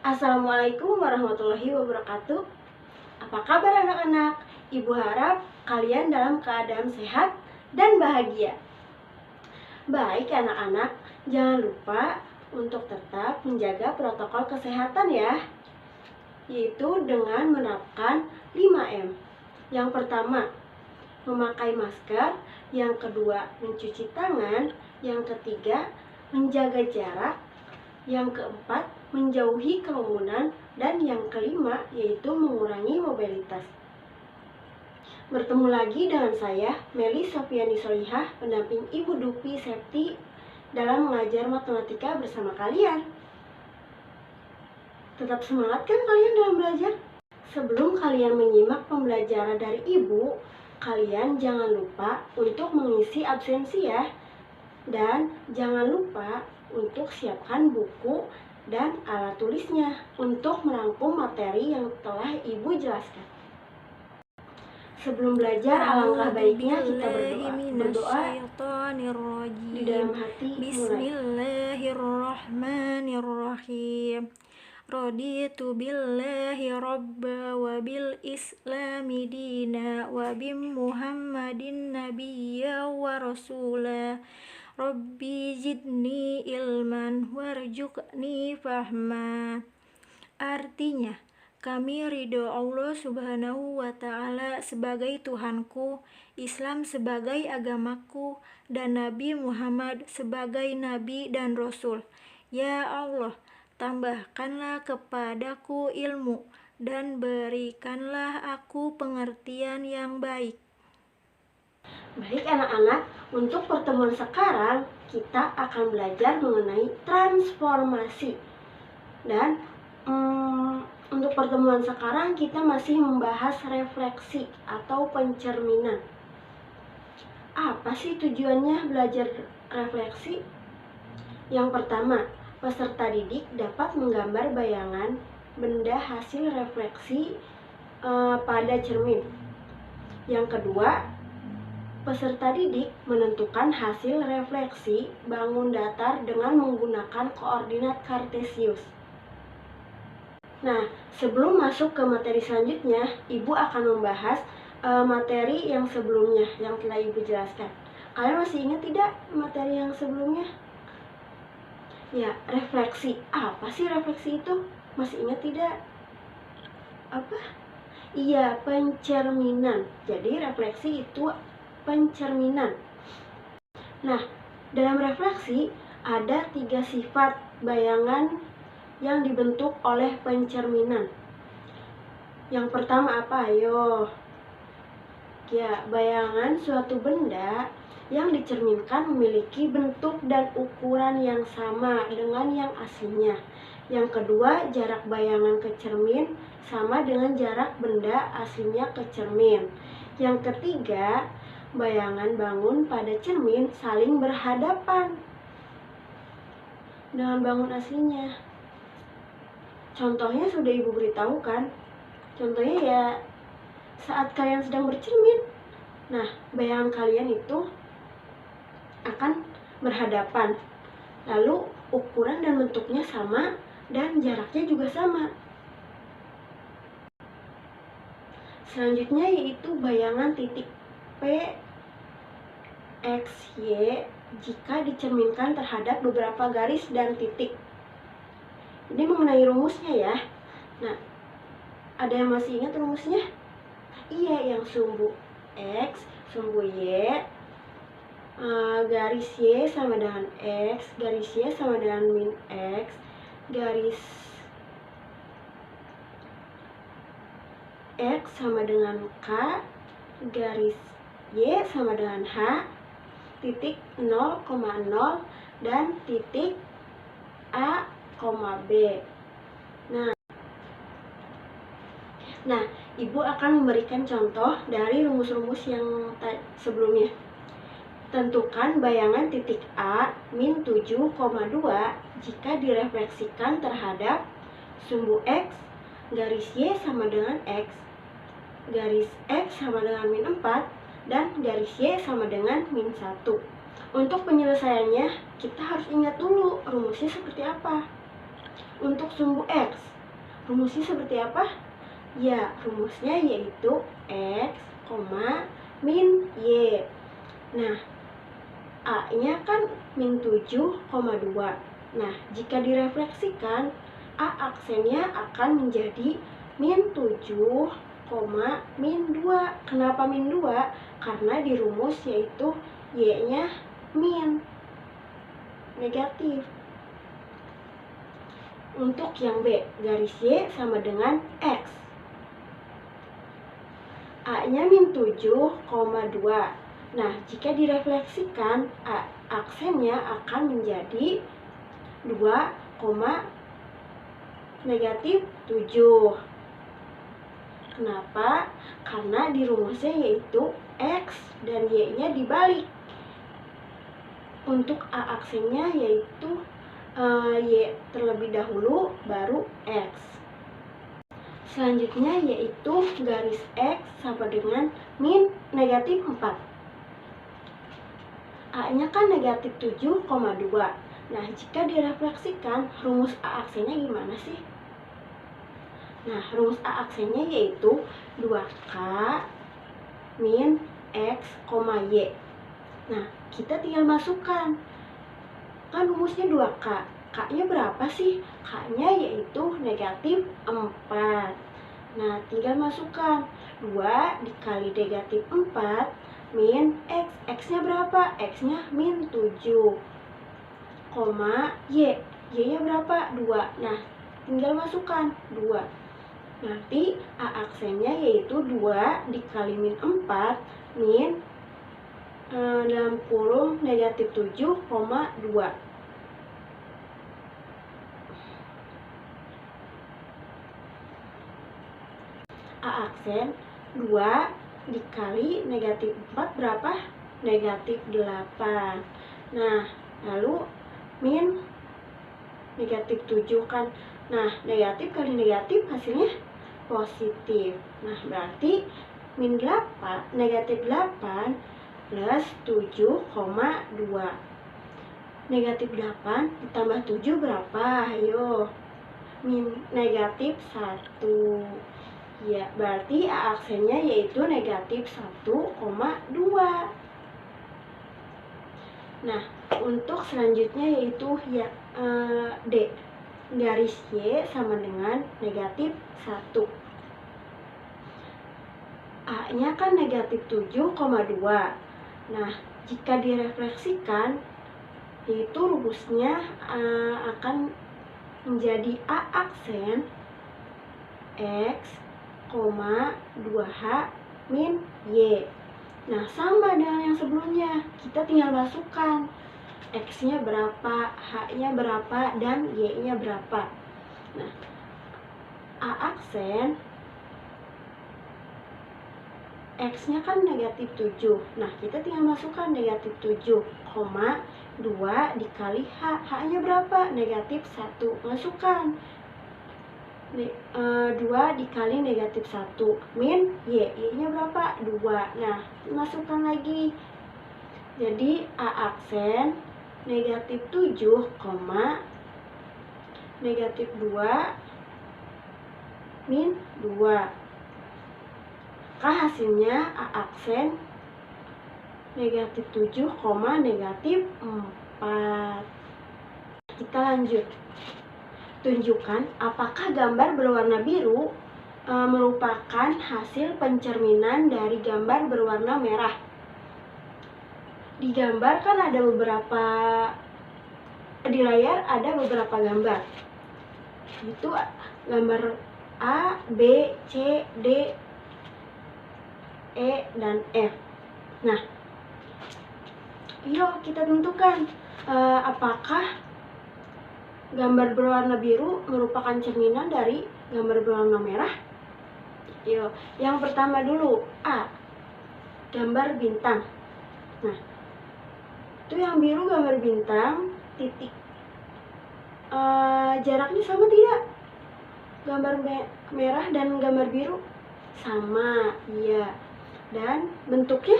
Assalamualaikum warahmatullahi wabarakatuh. Apa kabar anak-anak? Ibu harap kalian dalam keadaan sehat dan bahagia. Baik anak-anak, jangan lupa untuk tetap menjaga protokol kesehatan ya, yaitu dengan menerapkan 5M. Yang pertama, memakai masker. Yang kedua, mencuci tangan. Yang ketiga, menjaga jarak. Yang keempat, menjauhi kerumunan. Dan yang kelima, yaitu mengurangi mobilitas. Bertemu lagi dengan saya, Meli Sofiani Solihah, pendamping Ibu Dupi Septi dalam mengajar matematika bersama kalian. Tetap semangat kan kalian dalam belajar? Sebelum kalian menyimak pembelajaran dari Ibu, kalian jangan lupa untuk mengisi absensi ya. Dan jangan lupa untuk siapkan buku dan alat tulisnya untuk merangkum materi yang telah Ibu jelaskan. Sebelum belajar, alangkah baiknya kita berdoa di dalam hati. Bismillahirrahmanirrahim. Raditu billahi rabba wa bil islami dina wa bim muhammadin nabiyya wa rasula. Rabbi zidni ilman warzuqni fahma. Artinya, kami ridho Allah Subhanahu wa Ta'ala sebagai Tuhanku, Islam sebagai agamaku, dan Nabi Muhammad sebagai Nabi dan Rasul. Ya Allah, tambahkanlah kepadaku ilmu dan berikanlah aku pengertian yang baik. Baik anak-anak, untuk pertemuan sekarang kita akan belajar mengenai transformasi. Dan untuk pertemuan sekarang kita masih membahas refleksi atau pencerminan. Apa sih tujuannya belajar refleksi? Yang pertama, peserta didik dapat menggambar bayangan benda hasil refleksi pada cermin. Yang kedua, peserta didik menentukan hasil refleksi bangun datar dengan menggunakan koordinat kartesius. Nah, sebelum masuk ke materi selanjutnya, Ibu akan membahas materi yang sebelumnya yang telah Ibu jelaskan. Kalian masih ingat tidak materi yang sebelumnya? Ya, refleksi. Apa sih refleksi itu? Masih ingat tidak? Apa? Iya, pencerminan. Jadi refleksi itu pencerminan. Nah, dalam refleksi ada 3 sifat bayangan yang dibentuk oleh pencerminan. Yang pertama apa? Ayo. Ya, bayangan suatu benda yang dicerminkan memiliki bentuk dan ukuran yang sama dengan yang aslinya. Yang kedua, jarak bayangan ke cermin sama dengan jarak benda aslinya ke cermin. Yang ketiga, bayangan bangun pada cermin saling berhadapan dengan bangun aslinya. Contohnya sudah Ibu beritahu kan? Contohnya ya saat kalian sedang bercermin. Nah, bayangan kalian itu akan berhadapan. Lalu ukuran dan bentuknya sama dan jaraknya juga sama. Selanjutnya yaitu bayangan titik P, X, Y jika dicerminkan terhadap beberapa garis dan titik. Ini mengenai rumusnya ya. Nah, ada yang masih ingat rumusnya? Iya, yang sumbu X, sumbu Y, garis Y sama dengan X, garis Y sama dengan min X, garis X sama dengan K, garis Y sama dengan H, titik 0,0 dan titik A, B. Nah, Ibu akan memberikan contoh dari rumus-rumus yang sebelumnya. Tentukan bayangan titik A min 7,2 jika direfleksikan terhadap sumbu X, garis Y sama dengan X, garis X sama dengan min 4, dan garis Y sama dengan min 1. Untuk penyelesaiannya, kita harus ingat dulu rumusnya seperti apa. Untuk sumbu X, Rumusnya seperti apa? Ya, rumusnya yaitu X, min Y. Nah, A-nya kan min 7,2. Nah, jika direfleksikan, A aksennya akan menjadi min 7, min 2. Kenapa min 2? Karena di rumus yaitu Y-nya min, negatif. Untuk yang B, garis Y sama dengan X. A-nya min 7,2. Nah, jika direfleksikan, aksennya akan menjadi 2, negatif 7. Kenapa? Karena di rumusnya yaitu X dan Y-nya dibalik. Untuk A aksennya yaitu Y terlebih dahulu, baru X. Selanjutnya yaitu garis X sama dengan min negatif 4. A-nya kan negatif 7,2. Nah, jika direfleksikan, rumus A aksennya gimana sih? Nah, rumus A aksennya yaitu 2K min X, Y. Nah, kita tinggal masukkan. Kan rumusnya 2K. K-nya berapa sih? K-nya yaitu negatif 4. Nah, tinggal masukkan. 2 dikali negatif 4 min X. X-nya berapa? X-nya min 7. Y. Y-nya berapa? 2. Nah, tinggal masukkan 2. Nanti A aksennya yaitu 2 dikali min 4 min dalam kurung negatif 7,2. A aksen 2 dikali negatif 4 berapa? Negatif 8. Nah, lalu min negatif 7 kan. Nah, negatif kali negatif hasilnya positif. Nah, berarti min 8, negatif 8 plus 7,2. Negatif 8 ditambah 7 berapa? Ayo. Negatif 1. Ya, berarti A aksennya yaitu negatif 1,2. Nah, untuk selanjutnya yaitu ya D. Garis Y sama dengan negatif 1. A-nya kan negatif 7,2. Nah, jika direfleksikan, yaitu rumusnya akan menjadi A aksen X, 2H min Y. Nah, sama dengan yang sebelumnya. Kita tinggal masukkan X-nya berapa, H-nya berapa, dan Y-nya berapa. Nah, A aksen X-nya kan negatif 7. Nah, kita tinggal masukkan negatif 7, 2 dikali H. H-nya berapa? Negatif 1. Masukkan 2 dikali negatif 1 min Y. Y-nya berapa? 2. Nah, masukkan lagi. Jadi A aksen negatif 7, negatif 2 min 2. Maka hasilnya A aksen negatif 7, negatif 4. Kita lanjut. Tunjukkan apakah gambar berwarna biru merupakan hasil pencerminan dari gambar berwarna merah. Di gambar kan ada beberapa, di layar ada beberapa gambar. Itu gambar A, B, C, D, E, dan F. Nah, yuk kita tentukan apakah gambar berwarna biru merupakan cerminan dari gambar berwarna merah. Yuk, yang pertama dulu A, gambar bintang. Nah, itu yang biru gambar bintang, titik jaraknya sama tidak? Gambar merah dan gambar biru sama, iya. Dan bentuknya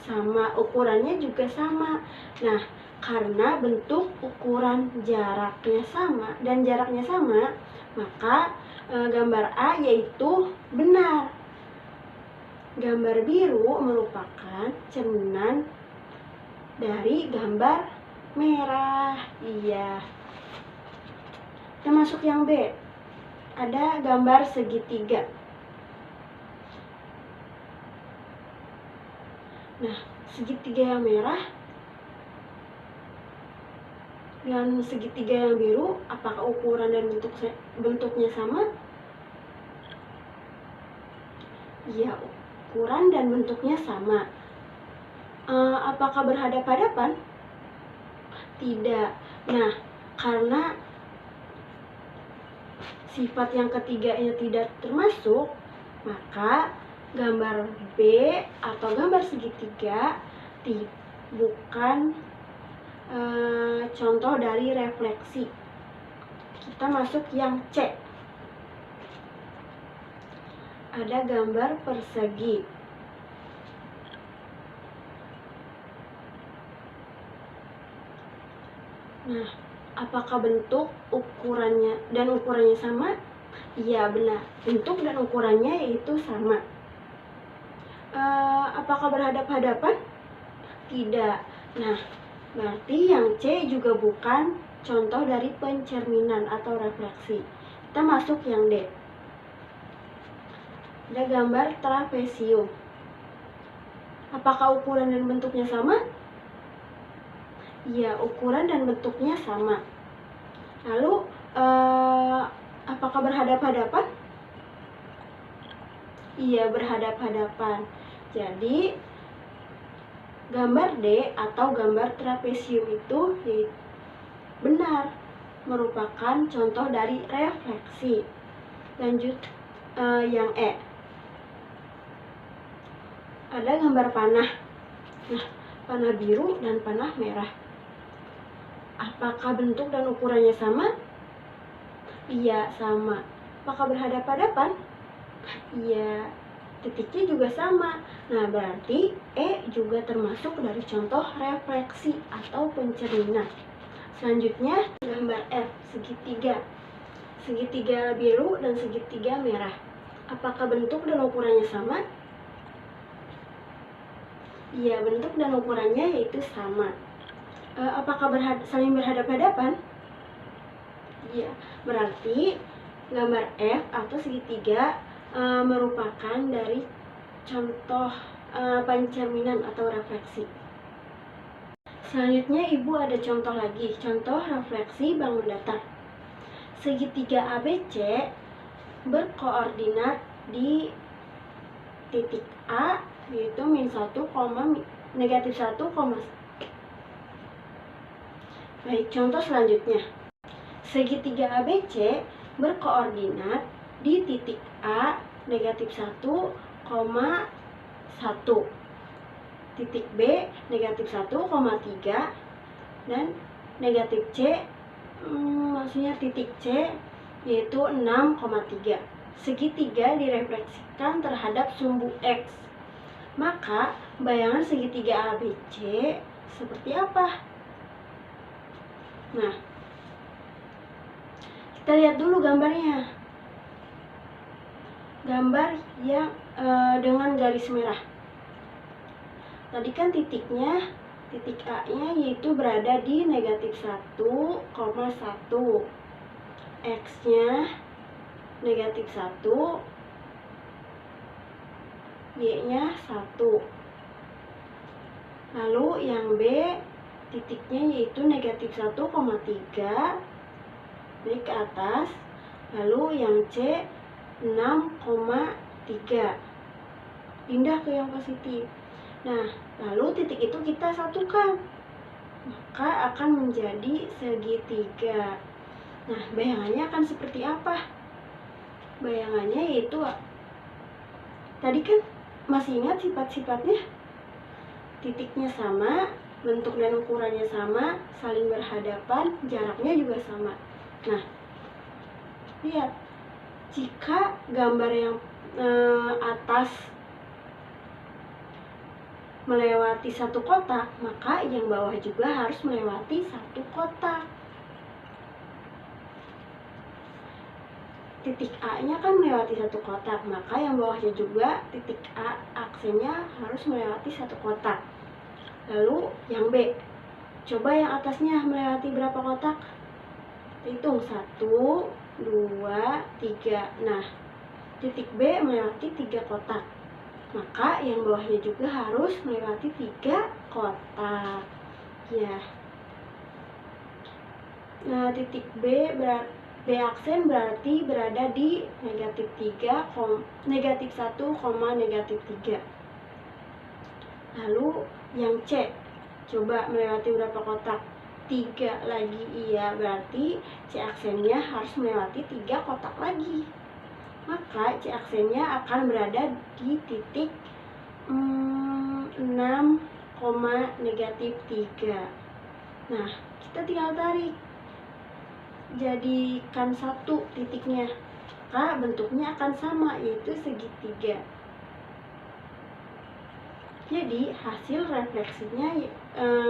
sama, ukurannya juga sama. Nah, karena bentuk, ukuran, jaraknya sama dan jaraknya sama, maka Gambar A yaitu benar. Gambar biru merupakan cerminan dari gambar merah. Iya. Kita masuk yang B. Ada gambar segitiga. Nah, segitiga yang merah dan segitiga yang biru, apakah ukuran dan bentuknya sama? Iya, ukuran dan bentuknya sama. Apakah berhadap-hadapan? Tidak. Nah, karena sifat yang ketiganya tidak termasuk, maka gambar B atau gambar segitiga bukan contoh dari refleksi. Kita masuk yang C. Ada gambar persegi. Nah, apakah bentuk, ukurannya sama? Iya, benar. Bentuk dan ukurannya yaitu sama. Apakah berhadap-hadapan? Tidak. Nah, berarti yang C juga bukan contoh dari pencerminan atau refleksi. Kita masuk yang D. Ada gambar trapesium. Apakah ukuran dan bentuknya sama? Iya, ukuran dan bentuknya sama. Lalu, apakah berhadap-hadapan? Iya, berhadap-hadapan. Jadi, gambar D atau gambar trapesium itu benar, merupakan contoh dari refleksi. Lanjut yang E. Ada gambar panah. Nah, panah biru dan panah merah. Apakah bentuk dan ukurannya sama? Iya, sama. Apakah berhadap-hadapan? Iya, titiknya juga sama. Nah, berarti E juga termasuk dari contoh refleksi atau pencerminan. Selanjutnya, gambar F, segitiga. Segitiga biru dan segitiga merah. Apakah bentuk dan ukurannya sama? Iya, bentuk dan ukurannya yaitu sama. Apakah saling berhadap-hadapan? Iya, berarti gambar F atau segitiga merupakan dari contoh pencerminan atau refleksi. Selanjutnya, Ibu ada contoh lagi, contoh refleksi bangun datar. Segitiga ABC berkoordinat di titik A, yaitu -1, -1, Baik, contoh selanjutnya. Segitiga ABC berkoordinat di titik A, -1, 1. Titik B, -1, dan negatif C, maksudnya titik C, yaitu 6,3. Segitiga direfleksikan terhadap sumbu X. Maka, bayangan segitiga ABC seperti apa? Nah, kita lihat dulu gambarnya. Gambar yang dengan garis merah. Tadi kan titik A-nya yaitu berada di -1,1. X-nya -1, Y-nya 1. Lalu yang B, titiknya yaitu -1,3, naik ke atas. Lalu yang C 6,3, pindah ke yang positif. Nah, lalu titik itu kita satukan, maka akan menjadi segitiga. Nah, bayangannya akan seperti apa? Bayangannya yaitu, tadi kan masih ingat sifat-sifatnya? Titiknya sama, bentuk dan ukurannya sama, saling berhadapan, jaraknya juga sama. Nah, lihat, jika gambar yang atas melewati satu kotak, maka yang bawah juga harus melewati satu kotak. titik A-nya kan melewati satu kotak, maka yang bawahnya juga titik A aksennya harus melewati satu kotak. Lalu yang B, coba yang atasnya melewati berapa kotak? Hitung 1, 2, 3. Nah, titik B melewati 3 kotak, maka yang bawahnya juga harus melewati 3 kotak. Ya. Nah, titik B aksen berarti berada di negatif 3, negatif 1, negatif 3. Lalu yang C, coba melewati berapa kotak? 3 lagi, iya, berarti C aksennya harus melewati 3 kotak lagi. Maka C aksennya akan berada di titik 6, negatif 3. Nah, kita tinggal tarik, jadikan satu titiknya, maka bentuknya akan sama, yaitu segitiga. Jadi hasil refleksinya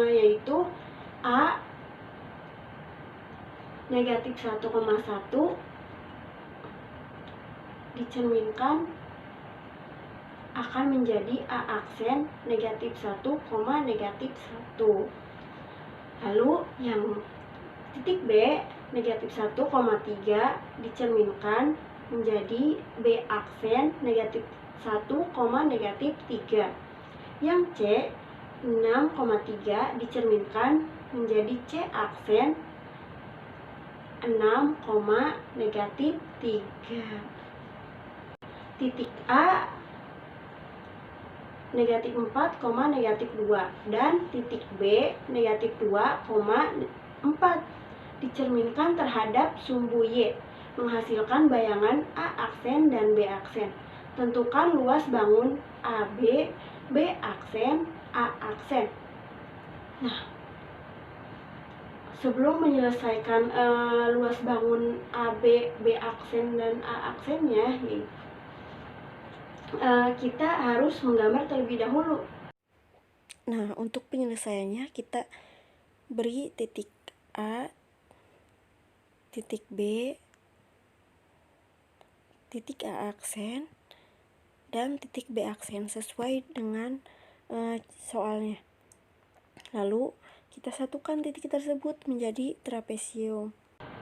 yaitu A negatif 1,1 dicerminkan akan menjadi A aksen negatif 1, negatif 1. Lalu yang titik B negatif 1,3 dicerminkan menjadi B aksen negatif 1, negatif 3. Yang C 6,3 dicerminkan menjadi C aksen 6, negatif 3. Titik A negatif 4, negatif 2, dan titik B negatif 2,4 dicerminkan terhadap sumbu Y, menghasilkan bayangan A aksen dan B aksen. Tentukan luas bangun AB, B aksen, A aksen. Nah, sebelum menyelesaikan luas bangun AB, B aksen, dan A aksennya, kita harus menggambar terlebih dahulu. Nah, untuk penyelesaiannya kita beri titik A, titik B, titik A aksen, dan titik B aksen sesuai dengan soalnya. Lalu kita satukan titik tersebut menjadi trapesium.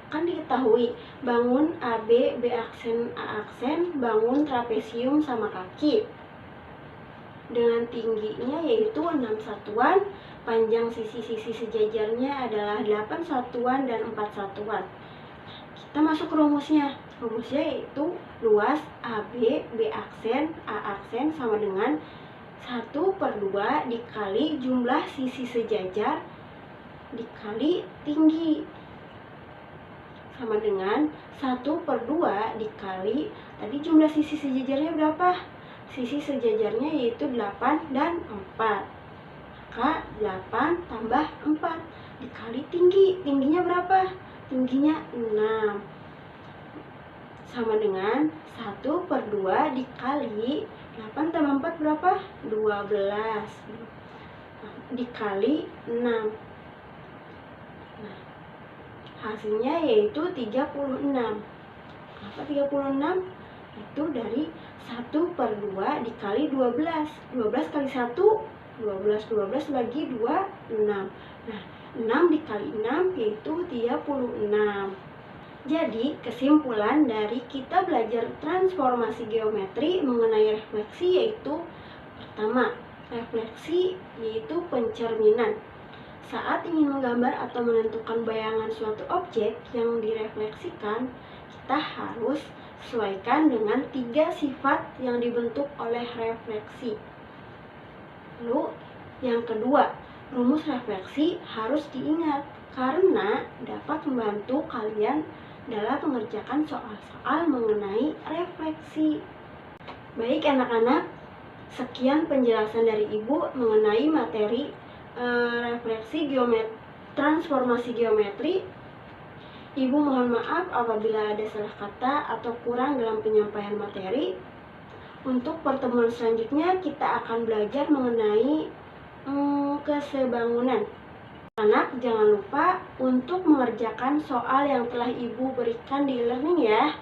Kan diketahui bangun AB, B aksen, A aksen, bangun trapesium sama kaki dengan tingginya yaitu 6 satuan, panjang sisi-sisi sejajarnya adalah 8 satuan dan 4 satuan. Kita masuk ke rumusnya. Rumusnya yaitu luas AB, B aksen, A aksen sama dengan 1/2 dikali jumlah sisi sejajar dikali tinggi, sama dengan 1/2 dikali tadi jumlah sisi sejajarnya berapa? Sisi sejajarnya yaitu 8 dan 4. Maka 8 tambah 4 dikali tinggi. Tingginya berapa? Tingginya 6. Sama dengan 1/2 dikali 8 tambah 4 berapa? 12. Dikali 6. Nah, hasilnya yaitu 36. Apa 36? Itu dari 1/2 dikali 12. 12 kali 1, 12. 12 bagi 2, 6. Nah, 6 dikali 6 yaitu 36. Jadi, kesimpulan dari kita belajar transformasi geometri mengenai refleksi yaitu pertama, refleksi yaitu pencerminan. Saat ingin menggambar atau menentukan bayangan suatu objek yang direfleksikan, kita harus sesuaikan dengan 3 sifat yang dibentuk oleh refleksi. Lalu, yang kedua, rumus refleksi harus diingat karena dapat membantu kalian dalam mengerjakan soal-soal mengenai refleksi. Baik anak-anak, sekian penjelasan dari Ibu mengenai materi refleksi transformasi geometri. Ibu mohon maaf apabila ada salah kata atau kurang dalam penyampaian materi. Untuk pertemuan selanjutnya kita akan belajar mengenai kesebangunan. Anak, jangan lupa untuk mengerjakan soal yang telah Ibu berikan di e-learning ya.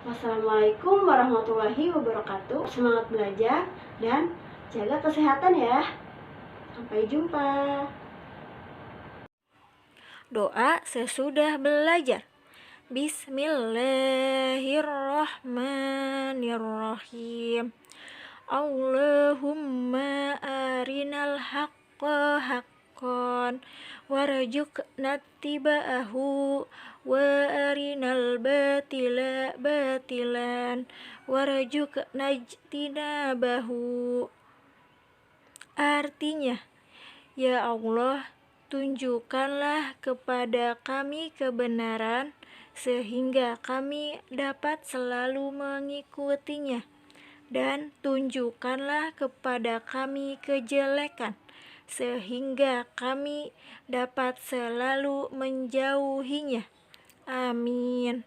Wassalamualaikum warahmatullahi wabarakatuh. Semangat belajar dan jaga kesehatan ya. Sampai jumpa. Doa sesudah belajar. Bismillahirrahmanirrahim. Allahumma arinal haqqa haqqan warzuqna ittiba'ahu wa arinal batila batilan warzuqna ijtinabahu. Artinya, ya Allah, tunjukkanlah kepada kami kebenaran sehingga kami dapat selalu mengikutinya, dan tunjukkanlah kepada kami kejelekan sehingga kami dapat selalu menjauhinya. Amin.